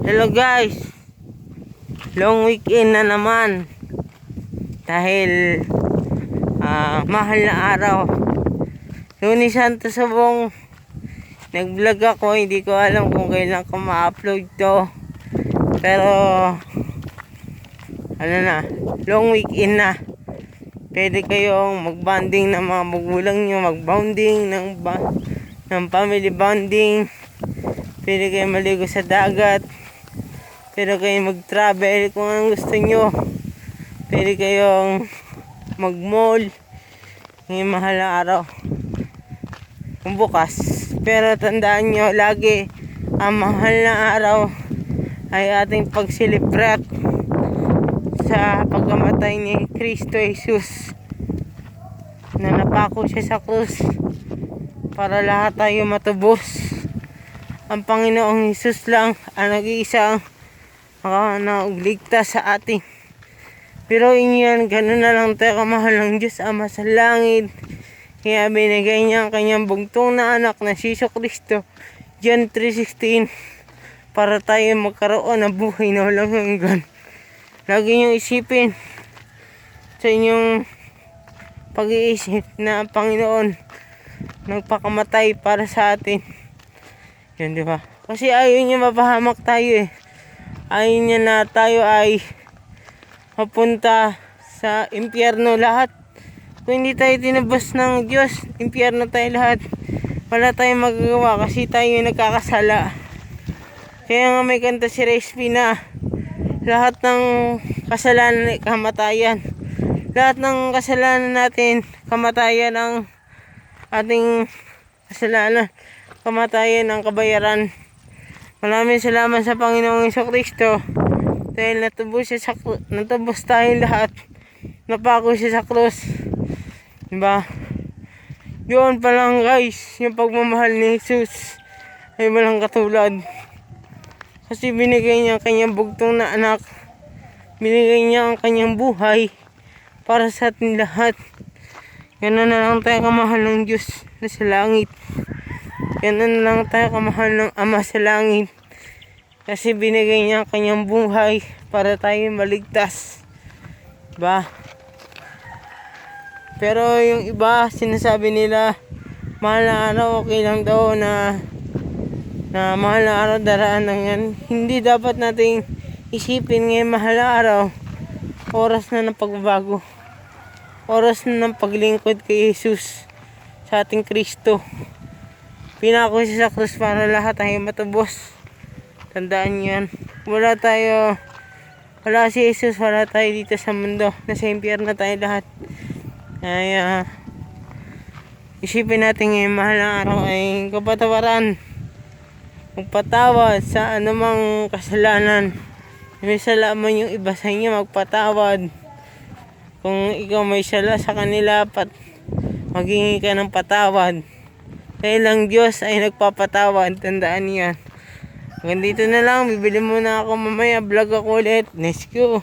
Hello guys, long weekend na naman dahil mahal na araw. Lunes Santo Subong, nag-vlog ako, hindi ko alam kung kailan ko ma-upload to, pero ano na, long weekend na. Pwede kayong mag-bonding ng mga magulang nyo, mag-bonding ng family bonding. Pwede kayong maligo sa dagat, pwede kayong mag-travel kung ang gusto nyo, pwede kayong mag-mall ngayong mahal na araw kung bukas. Pero tandaan nyo lagi, ang mahal na araw ay ating pag-celebrate sa pagkamatay ni Kristo Jesus, na napako siya sa krus para lahat tayo matubos. Ang Panginoong Jesus lang ang nag-iisang nakauligtas sa atin. Pero inyan, ganun na lang tayo kamahal ng Diyos Ama sa langit. Kaya binigay niya ang kanyang bugtong na anak na si Kristo, John 3:16, para tayo magkaroon ng buhay na walang hanggan. Lagi niyong isipin sa inyong pag-iisip na ang Panginoon nagpakamatay para sa atin. Yan, di ba? Kasi ayaw niya mapahamak tayo eh. Ayaw niya na tayo ay mapunta sa impyerno lahat. Kung hindi tayo tinubos ng Diyos, impyerno tayo lahat. Wala tayong magagawa kasi tayo yung nagkakasala. Kaya nga may kanta si Respi na lahat ng kasalanan ay kamatayan. Lahat ng kasalanan natin, kamatayan ang ating kasalanan, kamatayan ang kabayaran. Maraming salamat sa Panginoong Kristo dahil natubos tayo lahat, napako siya sa krus, diba? Yun pa lang guys, yung pagmamahal ni Jesus ay walang katulad. Kasi binigay niya ang kanyang bugtong na anak, binigay niya ang kanyang buhay para sa atin lahat. Ganun na lang tayo kamahal ng Diyos na sa langit. Ganun na lang tayo kamahal ng Ama sa langit. Kasi binigay niya ang kanyang buhay para tayo maligtas. Diba? Pero yung iba, sinasabi nila, mahal na araw, okay lang daw na mahal na araw, daraan lang yan. Hindi dapat nating isipin ngayon mahal na araw. Oras na ng pagbabago. Oras na ng paglingkod kay Jesus sa ating Kristo. Pinako siya sa krus para lahat tayo matubos. Tandaan nyo yan. Wala si Jesus, wala tayo dito sa mundo. Nasa impyerno tayo lahat. Kaya isipin natin ngayon mahal na araw ay kapatawaran. Magpatawad sa anumang kasalanan. May sala man yung iba sa inyo, magpatawad. Kung ikaw may sala sa kanila, maghingi ka ng patawad. Dahil ang Diyos ay nagpapatawad. Tandaan niyan. Hanggang dito na lang. Bibili muna ako mamaya. Vlog ako ulit. Let's go.